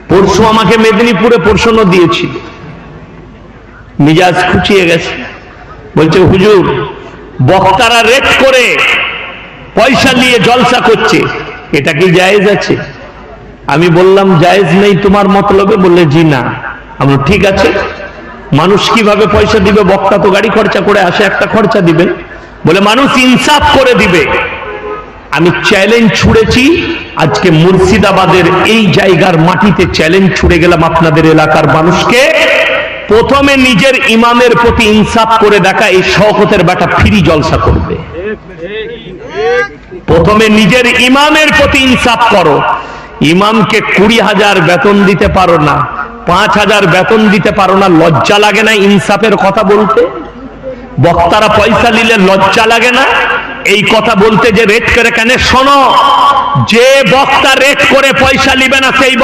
পরশু আমাকে মেদিনীপুরে প্রশ্ন দিয়েছি, মিজাজ খুঁচিয়ে গেছে। বলছে হুজুর, বক্তারা রেট করে পয়সা নিয়ে জলসা করছে, এটা কি জায়েজ আছে? আমি বললাম জায়েজ নেই তোমার মতলবে? বললে জি না। আমরা ঠিক আছে, মানুষ কিভাবে পয়সা দিবে? বক্তা তো গাড়ি খরচা করে আসে, একটা খরচা দিবেন। বলে মানুষ ইনসাফ করে দিবে। আমি চ্যালেঞ্জ ছুড়েছি, আজকে মুর্শিদাবাদের এই জায়গার মাটিতে চ্যালেঞ্জ ছুড়ে গেলাম আপনাদের এলাকার মানুষকে, প্রথমে নিজের ইমামের প্রতি ইনসাফ করে দেখা, এই শওকতের বেটা ফ্রি জলসা করবে। প্রথমে নিজের ইমামের প্রতি ইনসাফ করো। ইমামকে 20,000 বেতন দিতে পারো না, 5,000 বেতন দিতে পারো না, লজ্জা লাগে না ইনসাফের কথা বলতে? বক্তারা পয়সা নিলে লজ্জা লাগে না এই কথা বলতে যে রেট করে? কেন শোনো, যে বক্তা রেট করে পয়সা নিবে না সেই